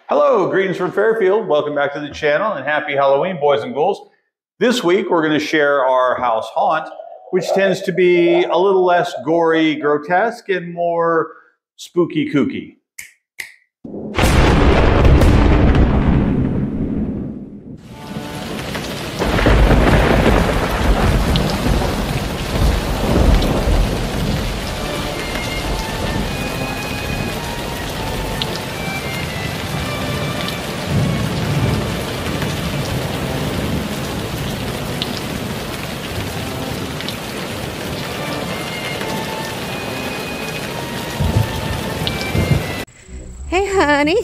Hello, greetings from Fairfield. Welcome back to the channel and happy Halloween, boys and ghouls. This week, we're going to share our house haunt, which tends to be a little less gory, grotesque, and more spooky kooky. Hey, honey.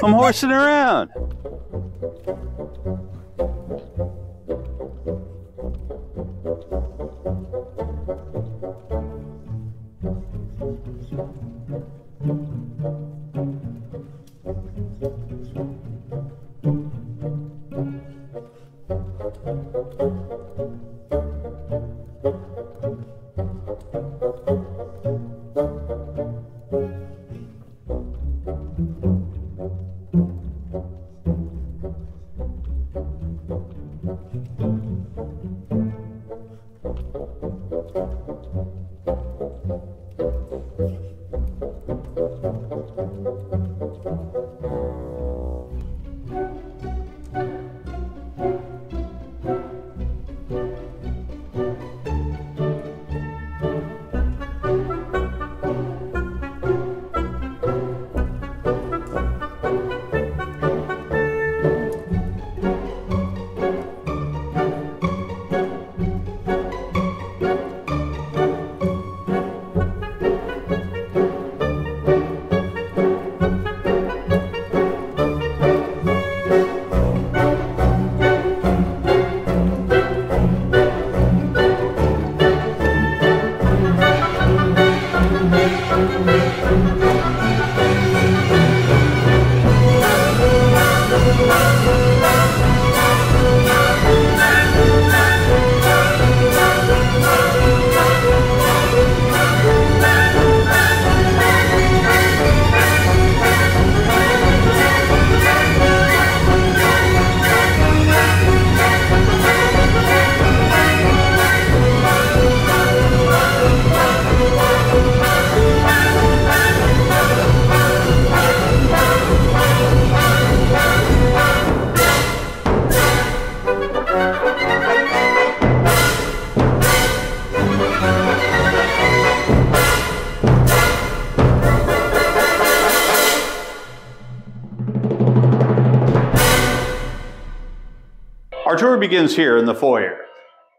I'm horsing around. Our tour begins here in the foyer,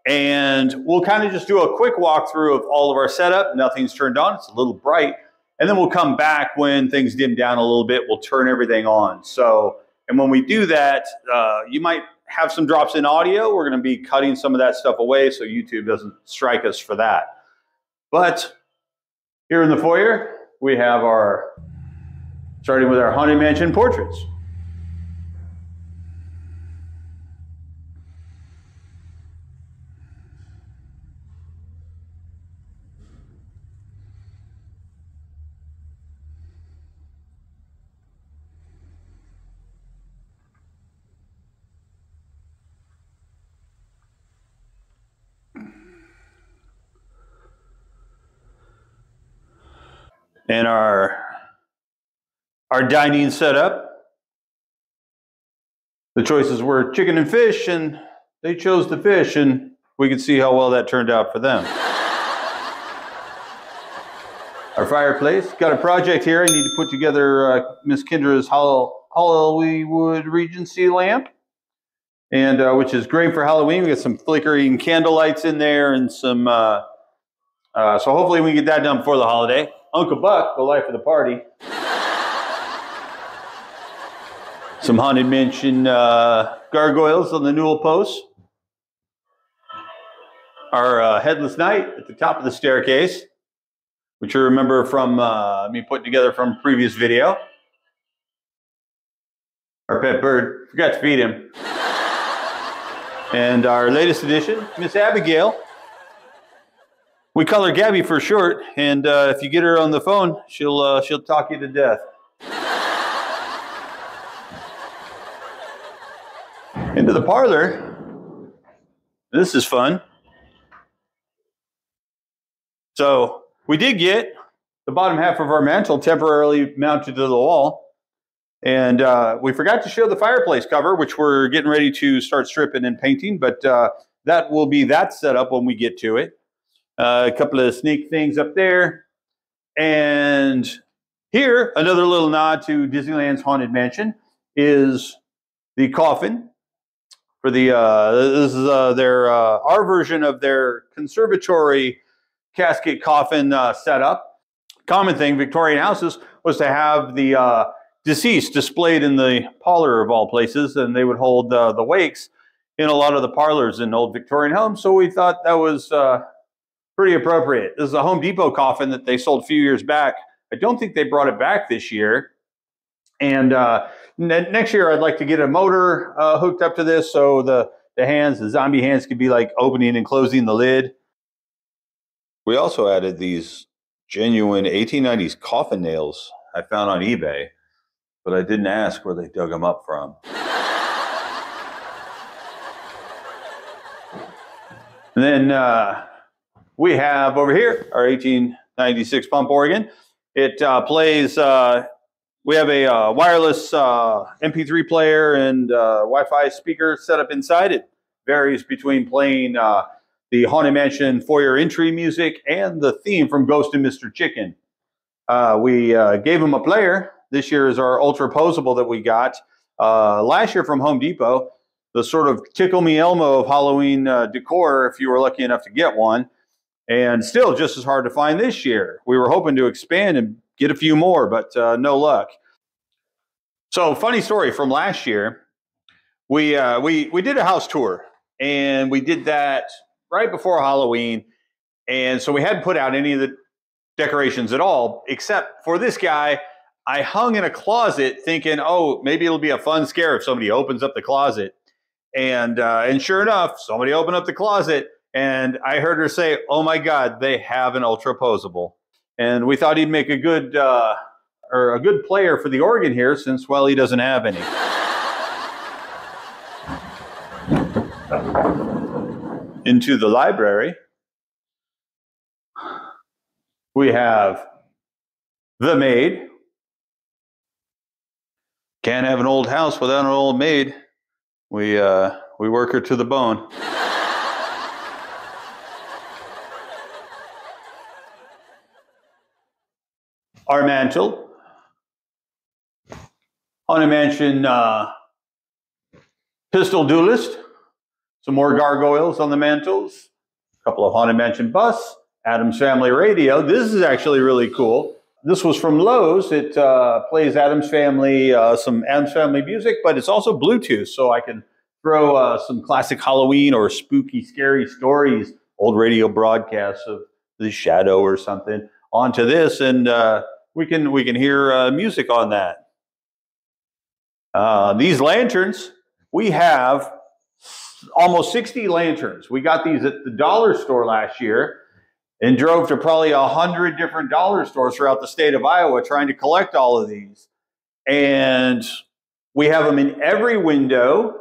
and we'll kind of just do a quick walkthrough of all of our setup. Nothing's turned on, it's a little bright, and then we'll come back when things dim down a little bit. We'll turn everything on. And when we do that, you might have some drops in audio. We're going to be cutting some of that stuff away so YouTube doesn't strike us for that. But here in the foyer, we have starting with our Haunted Mansion portraits. And our dining setup. The choices were chicken and fish, and they chose the fish, and we could see how well that turned out for them. Our fireplace. Got a project here. I need to put together Miss Kendra's Hollywood Regency lamp, and which is great for Halloween. We got some flickering candle lights in there, and some. So hopefully we can get that done before the holiday. Uncle Buck, the life of the party. Some Haunted Mansion gargoyles on the newel posts. Our headless knight at the top of the staircase, which you remember from me putting together from a previous video. Our pet bird, forgot to feed him. And our latest addition, Miss Abigail. We call her Gabby for short, and if you get her on the phone, she'll talk you to death. Into the parlor. This is fun. So we did get the bottom half of our mantle temporarily mounted to the wall, and we forgot to show the fireplace cover, which we're getting ready to start stripping and painting, but that will be that setup when we get to it. A couple of sneak things up there, and here another little nod to Disneyland's Haunted Mansion is the coffin for the this is our version of their conservatory casket coffin setup. Common thing, Victorian houses, was to have the deceased displayed in the parlor of all places, and they would hold the wakes in a lot of the parlors in old Victorian homes. So we thought that was pretty appropriate. This is a Home Depot coffin that they sold a few years back. I don't think they brought it back this year. And next year, I'd like to get a motor hooked up to this so the zombie hands could be like opening and closing the lid. We also added these genuine 1890s coffin nails I found on eBay, but I didn't ask where they dug them up from. And then we have over here our 1896 pump organ. It plays... we have a wireless MP3 player and Wi-Fi speaker set up inside. It varies between playing the Haunted Mansion foyer entry music and the theme from Ghost and Mr. Chicken. We gave him a player. This year is our ultra posable that we got last year from Home Depot. The sort of Tickle Me Elmo of Halloween decor, if you were lucky enough to get one. And still just as hard to find this year. We were hoping to expand and get a few more, but no luck. So, funny story from last year. We did a house tour, and we did that right before Halloween. And so we hadn't put out any of the decorations at all, except for this guy. I hung in a closet thinking, oh, maybe it'll be a fun scare if somebody opens up the closet. And sure enough, somebody opened up the closet, and I heard her say, oh my God, they have an ultra posable. And we thought he'd make a good player for the organ here, since, well, he doesn't have any. Into the library, we have the maid. Can't have an old house without an old maid. We work her to the bone. Our mantle. Haunted Mansion pistol duelist. Some more gargoyles on the mantles. A couple of Haunted Mansion busts. Addams Family radio. This is actually really cool. This was from Lowe's. It plays Addams Family, some Addams Family music, but it's also Bluetooth, so I can throw some classic Halloween or spooky, scary stories, old radio broadcasts of The Shadow or something, onto this, and we can hear music on that. These lanterns, we have almost 60 lanterns. We got these at the dollar store last year and drove to probably 100 different dollar stores throughout the state of Iowa trying to collect all of these. And we have them in every window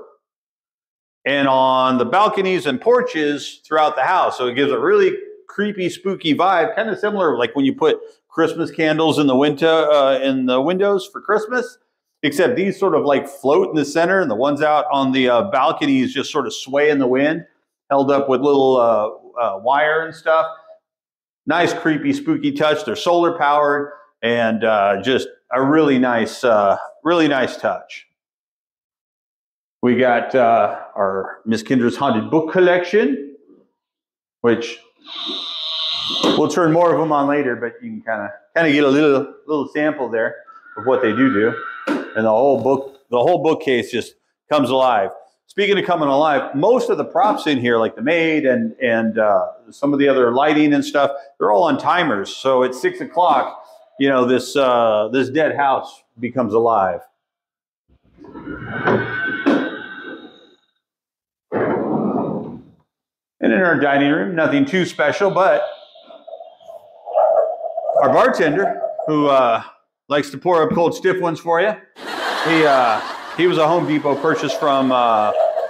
and on the balconies and porches throughout the house. So it gives a really creepy, spooky vibe, kind of similar like when you put Christmas candles in the windows for Christmas, except these sort of like float in the center, and the ones out on the balconies just sort of sway in the wind, held up with little wire and stuff. Nice, creepy, spooky touch. They're solar powered, and just a really nice touch. We got our Miss Kinder's Haunted Book Collection, which we'll turn more of them on later, but you can kind of get a little sample there of what they do. And the whole bookcase just comes alive. Speaking of coming alive, most of the props in here, like the maid and some of the other lighting and stuff, they're all on timers. So at 6 o'clock, you know, this dead house becomes alive. And in our dining room, nothing too special, but Our bartender, who likes to pour up cold stiff ones for you, he was a Home Depot purchase from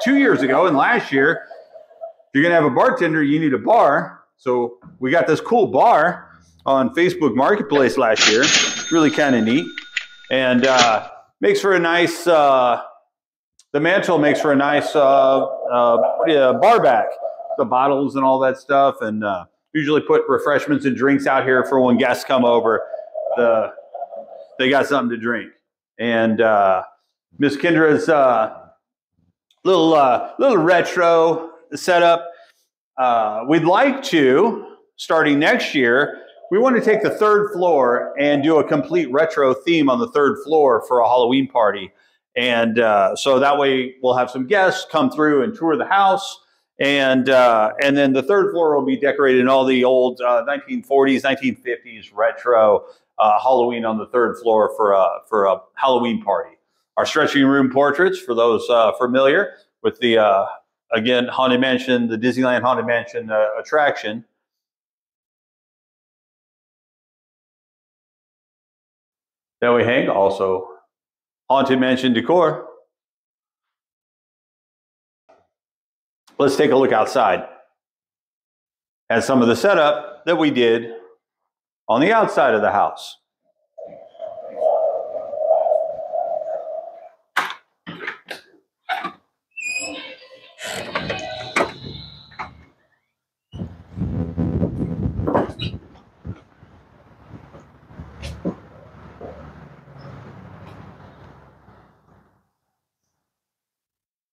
2 years ago, and last year, if you're gonna have a bartender, you need a bar. So we got this cool bar on Facebook Marketplace last year, really kind of neat, and makes for a nice. The mantle makes for a nice bar back, the bottles and all that stuff, and usually put refreshments and drinks out here for when guests come over. They got something to drink, and Miss Kendra's little retro setup. We'd like to, starting next year, we want to take the third floor and do a complete retro theme on the third floor for a Halloween party. And so that way we'll have some guests come through and tour the house. And then the third floor will be decorated in all the old 1940s, 1950s retro Halloween on the third floor for a Halloween party. Our stretching room portraits, for those familiar with the, again, Haunted Mansion, the Disneyland Haunted Mansion attraction. Then we hang also Haunted Mansion decor. Let's take a look outside at some of the setup that we did on the outside of the house.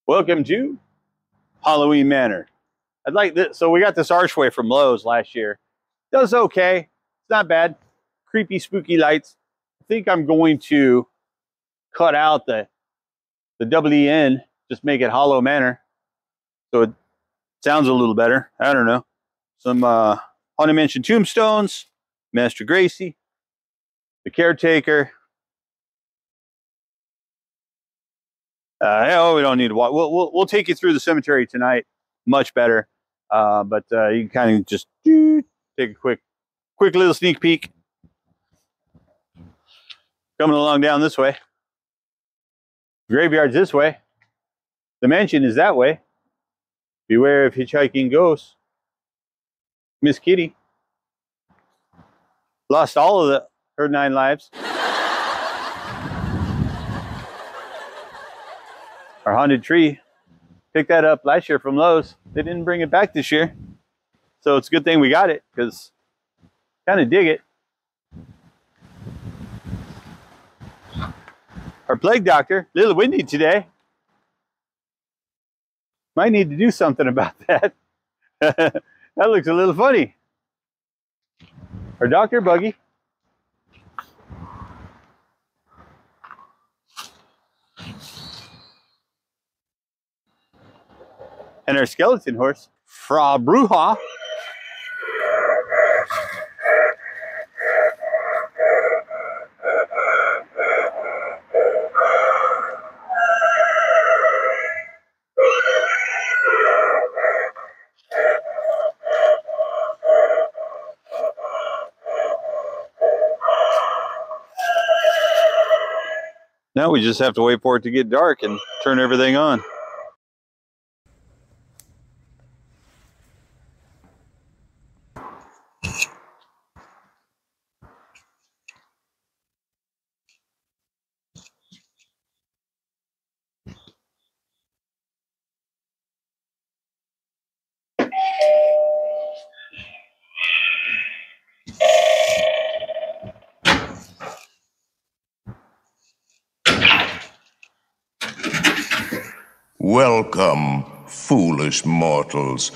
Welcome to Halloween Manor. I'd like this. So we got this archway from Lowe's last year. Does okay. It's not bad. Creepy, spooky lights. I think I'm going to cut out the WEN, just make it Hollow Manor, so it sounds a little better. I don't know. Some Haunted Mansion tombstones, Master Gracie, the caretaker. Oh, we don't need to walk. We'll take you through the cemetery tonight. Much better. But you can kind of just take a quick little sneak peek. Coming along down this way. Graveyard's this way. The mansion is that way. Beware of hitchhiking ghosts. Miss Kitty lost all of her 9 lives. Our haunted tree, picked that up last year from Lowe's. They didn't bring it back this year. So it's a good thing we got it, because kind of dig it. Our plague doctor, a little windy today. Might need to do something about that. That looks a little funny. Our doctor buggy. And our skeleton horse, Fra Bruja. Now we just have to wait for it to get dark and turn everything on. Welcome, foolish mortals.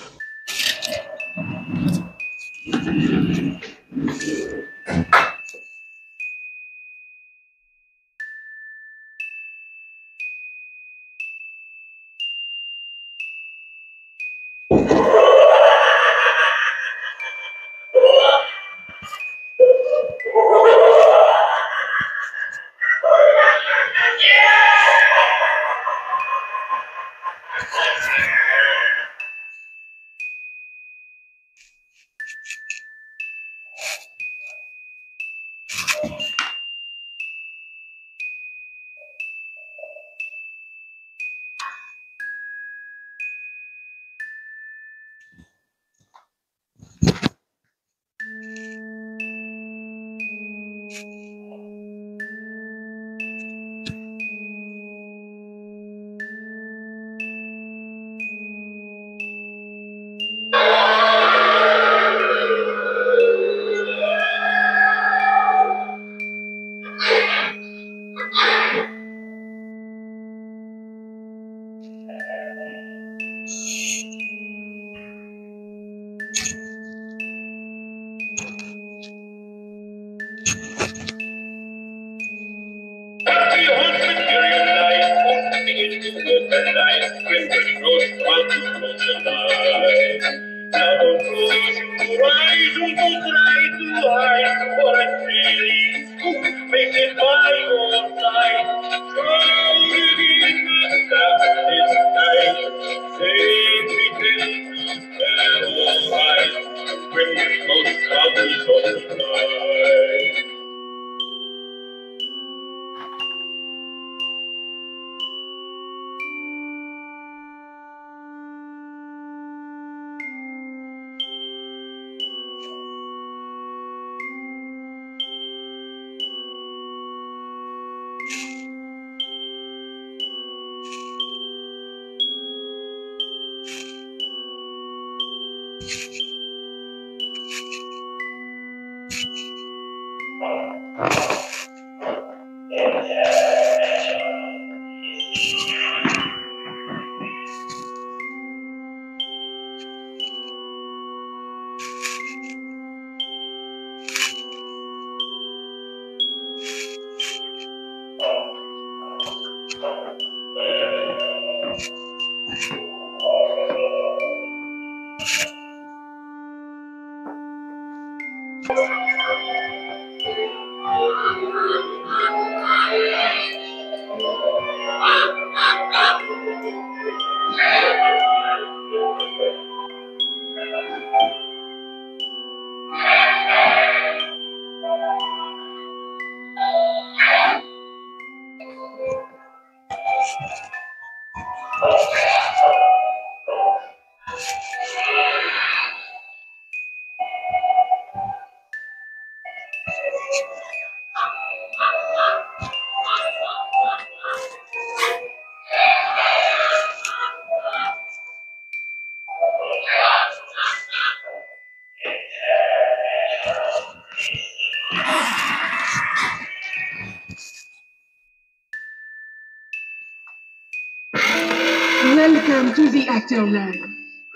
Welcome to the actor lounge.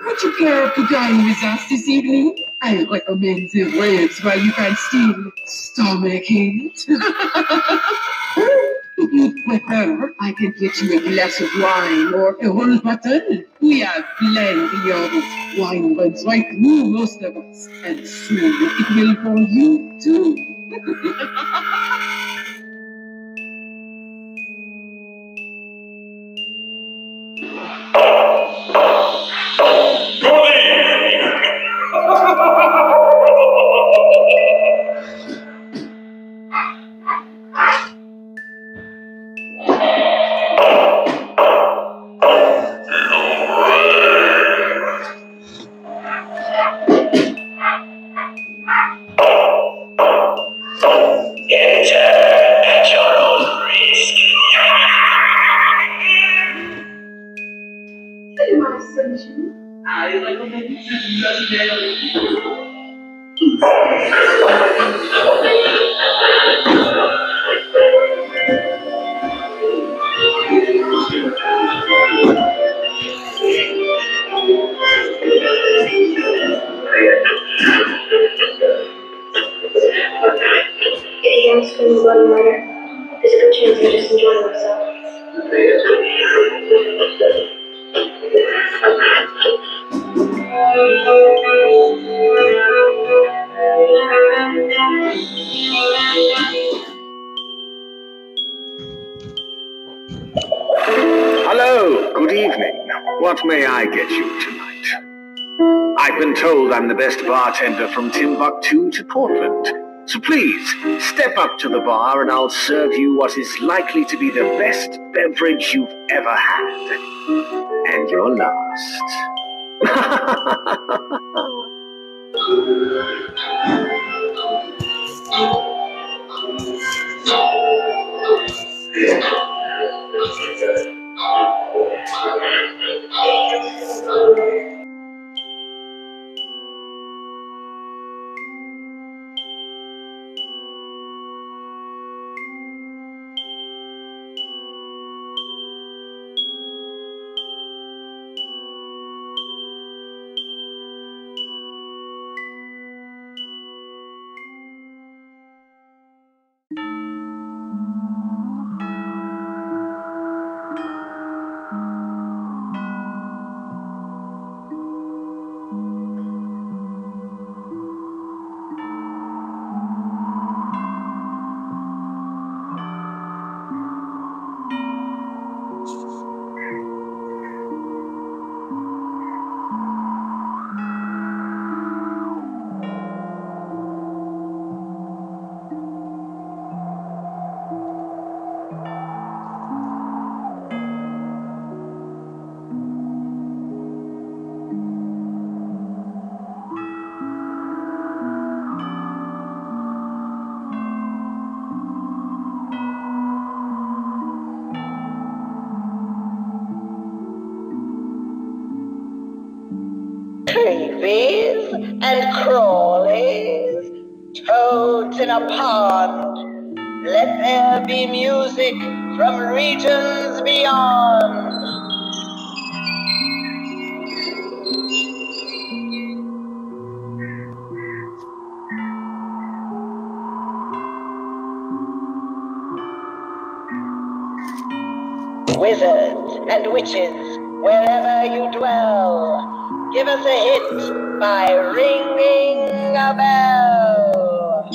Would you care to dine with us this evening? I recommend the ribs while you can still stomach it. If you'd prefer, I can get you a glass of wine or a whole bottle. We have plenty of it. Wine runs right through most of us, and soon it will for you too. Hello, good evening. What may I get you tonight? I've been told I'm the best bartender from Timbuktu to Portland. So please, step up to the bar and I'll serve you what is likely to be the best beverage you've ever had. And your last. creepies and crawlies, toads in a pond. Let there be music from regions beyond. Wizards and witches, wherever you dwell, give us a hit by ringing a bell.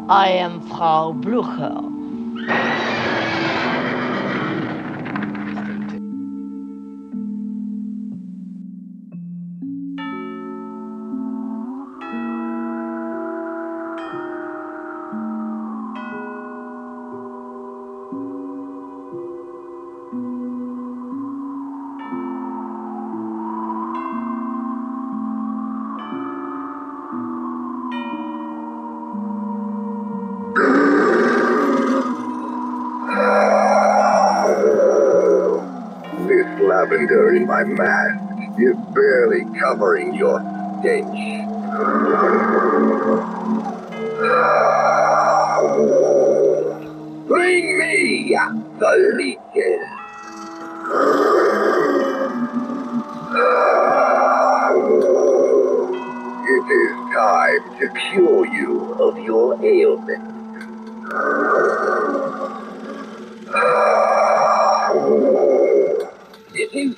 I am Frau Blucher. Lavender in my mask is barely covering your stench. Bring me the legion. It is time to cure you of your ailment. It is